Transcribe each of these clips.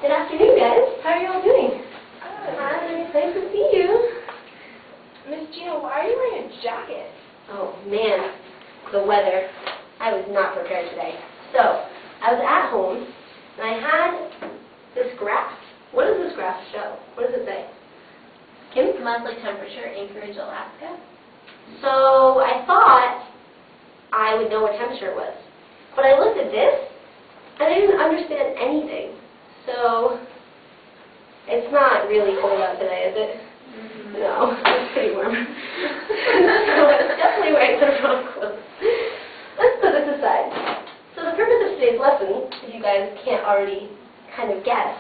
Good afternoon, guys. How are you all doing? Good. Hi, nice to see you. Miss Gina, why are you wearing a jacket? Oh, man, the weather. I was not prepared today. So, I was at home, and I had this graph. What does this graph show? What does it say? Kim? Monthly temperature, Anchorage, Alaska. So, I thought I would know what temperature it was. But I looked at this, and I didn't understand anything. So, it's not really cold out today, is it? No, it's pretty warm. So I'm definitely wearing the wrong clothes. Let's put this aside. So the purpose of today's lesson, if you guys can't already kind of guess,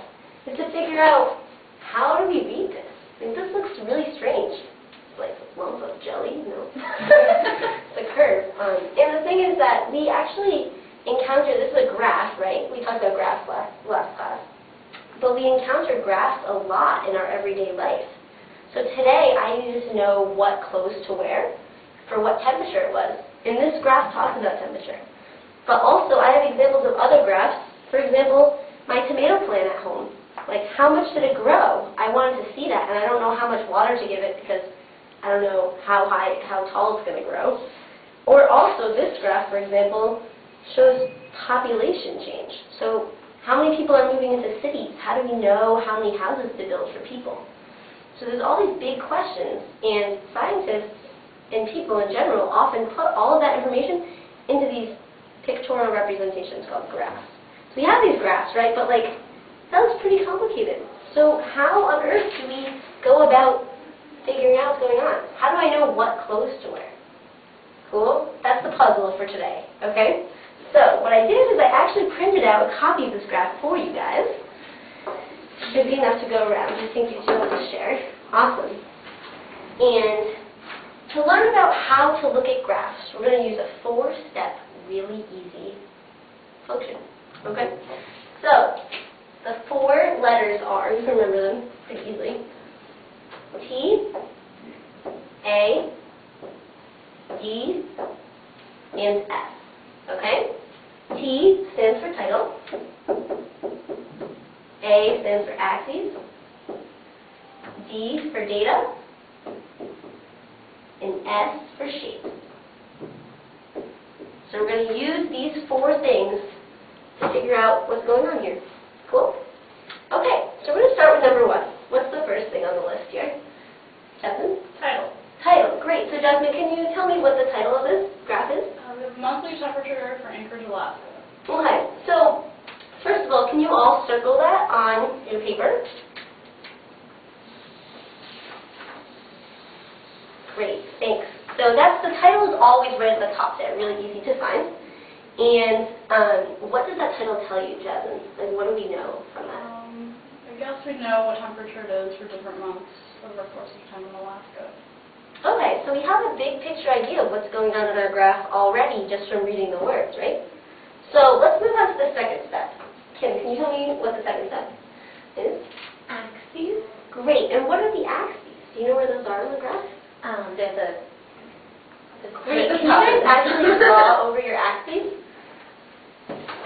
is to figure out how do we read this? I mean, this looks really strange. It's like a lump of jelly, no? It's a curve. And the thing is that we actually encounter, this is a graph, right? We talked about graphs last class. But we encounter graphs a lot in our everyday life. So today I needed to know what clothes to wear for what temperature it was. And this graph talks about temperature. But also I have examples of other graphs. For example, my tomato plant at home. Like, how much did it grow? I wanted to see that, and I don't know how much water to give it because I don't know how tall it's going to grow. Or also this graph, for example, shows population change. So how many people are moving into cities? How do we know how many houses to build for people? So there's all these big questions, and scientists and people in general often put all of that information into these pictorial representations called graphs. So we have these graphs, right? But like, that was pretty complicated. So how on earth do we go about figuring out what's going on? How do I know what clothes to wear? Cool? That's the puzzle for today, okay? So what I did is I actually printed out a copy of this graph for you guys. Should be enough to go around. I think you two want to share. Awesome. And to learn about how to look at graphs, we're going to use a 4-step, really easy function. Okay? So the 4 letters are, you can remember them pretty easily, T, A, D, and S. Okay? T stands for title. A stands for axes. D for data. And S for shape. So we're going to use these 4 things to figure out what's going on here. Cool? Okay, so we're going to start with number 1. What's the first thing on the list here? Jasmine? Title. Title. Great. So Jasmine, can you tell me what the title of this graph is? The monthly temperature for Anchorage, Alaska. Okay, so first of all, can you all circle that on your paper? Great, thanks. So that's, the title is always right at the top there, really easy to find. And what does that title tell you, Jasmine? Like, what do we know from that? I guess we know what temperature it is for different months over the course of time in Alaska. Okay, so we have a big picture idea of what's going on in our graph already just from reading the words, right? So let's move on to the second step. Kim, can you tell me what the second step is? Axes. Great, and what are the axes? Do you know where those are on the graph? They're the Great, can you guys actually draw over your axes?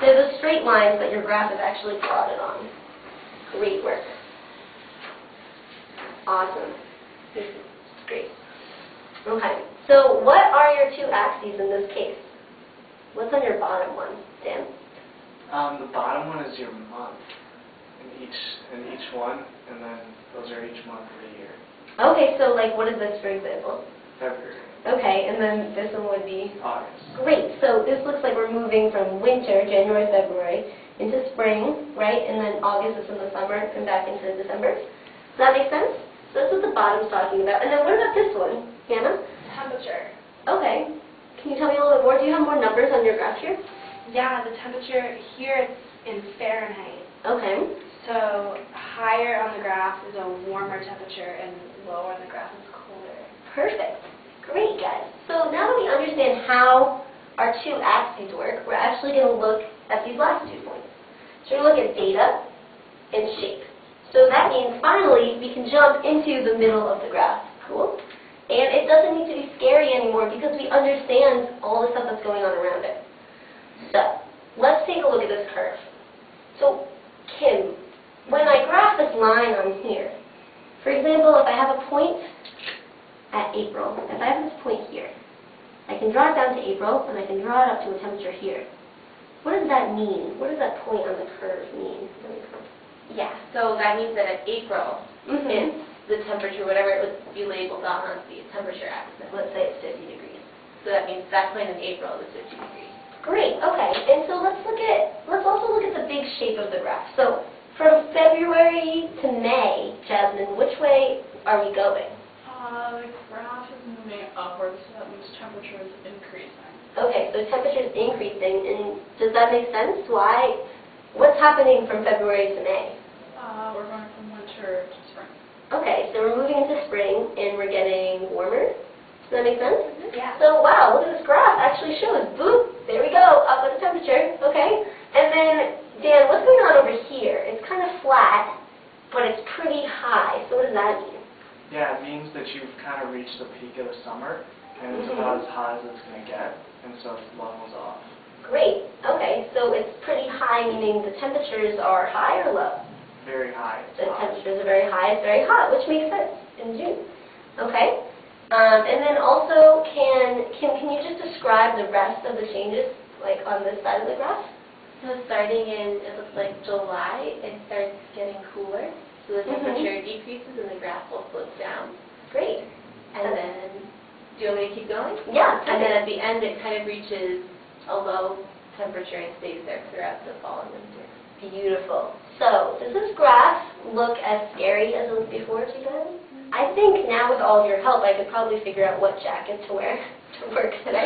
They're the straight lines that your graph is actually plotted on. Great work. Awesome. This is great. Okay, so what are your 2 axes in this case? What's on your bottom one, Dan? The bottom one is your month in each one, and then those are each month of the year. Okay, so like what is this, for example? February. Okay, and then this one would be? August. Great, so this looks like we're moving from winter, January, February, into spring, right? And then August is in the summer, and back into December. Does that make sense? So that's what the bottom's talking about. And then what about this one, Hannah? Temperature. Okay. Can you tell me a little bit more? Do you have more numbers on your graph here? Yeah, the temperature here it's in Fahrenheit. Okay. So higher on the graph is a warmer temperature and lower on the graph is colder. Perfect. Great, guys. So now that we understand how our 2 axes work, we're actually going to look at these last 2 points. So we're going to look at data and shape. So that means finally we can jump into the middle of the graph. Cool? And it doesn't need to be scary anymore because we understand all the stuff that's going on around it. So let's take a look at this curve. So Kim, when I graph this line on here, for example, if I have a point at April, if I have this point here, I can draw it down to April, and I can draw it up to a temperature here. What does that mean? What does that point on the curve mean? Yeah, so that means that at April, Mm-hmm. it's the temperature, whatever it would be labeled on the temperature axis. Let's say it's 50 degrees. So that means that point in April is 50 degrees. Great, okay. And so let's also look at the big shape of the graph. So from February to May, Jasmine, which way are we going? The graph is moving upwards, so that means temperature is increasing. Okay, so temperature is increasing, and does that make sense? Why? What's happening from February to May? We're going from winter to spring. Okay, so we're moving into spring, and we're getting warmer. Does that make sense? Yeah. So wow, look at this graph. Actually shows, boop, there we go, up with the temperature, okay? And then, Dan, what's going on over here? It's kind of flat, but it's pretty high. So what does that mean? Yeah, it means that you've kind of reached the peak of the summer, and it's about as hot as it's going to get, and so it levels off. Great. Okay, so it's pretty high, meaning the temperatures are high or low? Very high. It's The hot. temperatures are very high, it's very hot, which makes sense in June. Okay? And then also, can you just describe the rest of the changes, like on this side of the graph? So starting in, it looks like July, it starts getting cooler. So the temperature decreases and the graph will slope down. Great. And then, do you want me to keep going? Yeah. And then at the end, it kind of reaches a low temperature and stays there throughout the fall and winter. Beautiful. So, does this graph look as scary as it looked before to you guys? I think now with all of your help, I could probably figure out what jacket to wear to work today.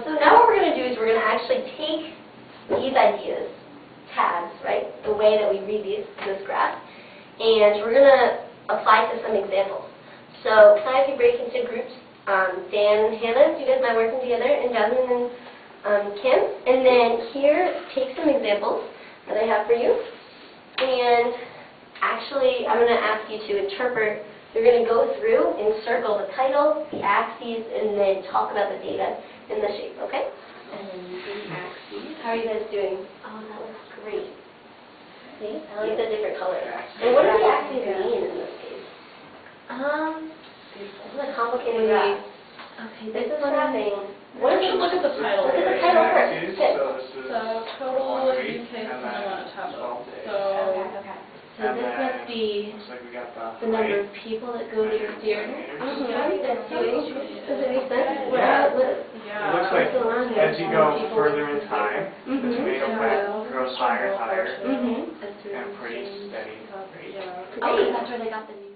So now what we're going to do is we're going to actually take these ideas, tabs, right, the way that we read this graph, and we're going to apply to some examples. So can I have you break into groups? Dan and Hannah, you guys mind working together, and Jasmine and Kim. And then here, take some examples that I have for you. And actually, I'm going to ask you to interpret. You're going to go through and circle the title, the axes, and then talk about the data and the shape, okay? And then the axes. How are you guys doing? Oh, that looks great. See? I like the different colors. And what do the axes mean in this case? This is a complicated graph. Okay, This is this what's one. happening. What if you look at the title? Look at the title first. Axes, Good. so this is So total one use week, case and and then then a tablet. 12 days. So Okay. So And this then must be looks like we got the number of people that go to your theater. That's doing. Does it make sense? Yeah. What yeah. It looks like what's going on here? as you go further in time, the Mhm. tomato plant grows higher and higher, Mhm. and pretty steady rate. Yeah. Okay, that's where they got the news.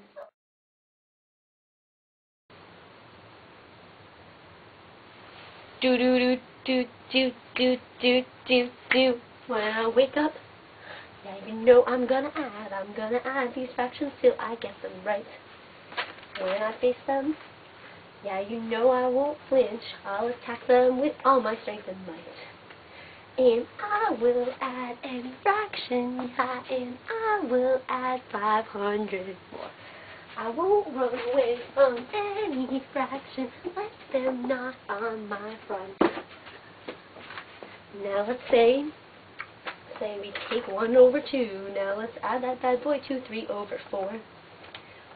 Do do do do do do do do do. When I wake up, yeah, you know I'm gonna add these fractions till I get them right. When I face them, yeah, you know I won't flinch. I'll attack them with all my strength and might. And I will add any fraction, yeah, and I will add 500 more. I won't run away from any fraction, let them knock on my front. Now let's say we take 1 over 2. Now let's add that bad boy to 3 over 4.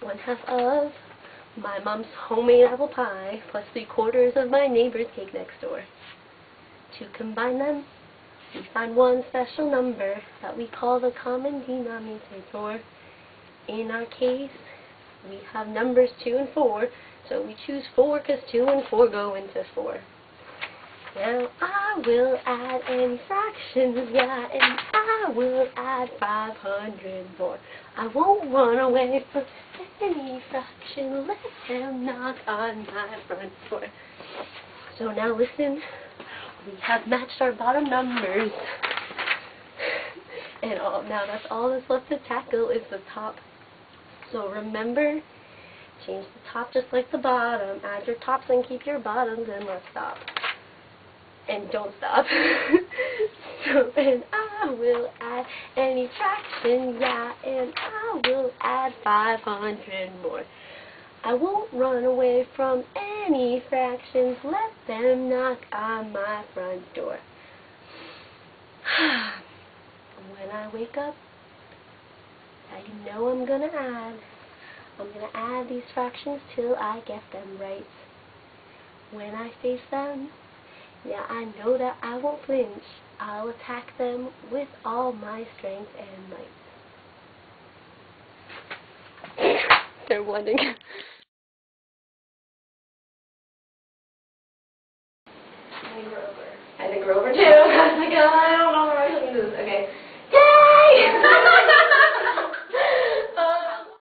1/2 of my mom's homemade apple pie, plus 3/4 of my neighbor's cake next door. To combine them, we find one special number that we call the common denominator. In our case, we have numbers 2 and 4, so we choose 4 because 2 and 4 go into 4. Now I will add any fractions, yeah, and I will add 500 more. I won't run away from any fraction, let them knock on my front door. So now listen, we have matched our bottom numbers. And now that's all that's left to tackle is the top. So remember, change the top just like the bottom. Add your tops and keep your bottoms, and let's stop. And don't stop. So, and I will add any fraction, yeah, and I will add 500 more. I won't run away from any fractions, let them knock on my front door. When I wake up, I know I'm gonna add. I'm gonna add these fractions till I get them right. When I face them, yeah, I know that I won't flinch. I'll attack them with all my strength and might. They're wondering. I think we're over too. I was like, oh, I don't know how I'm going to do this. Okay.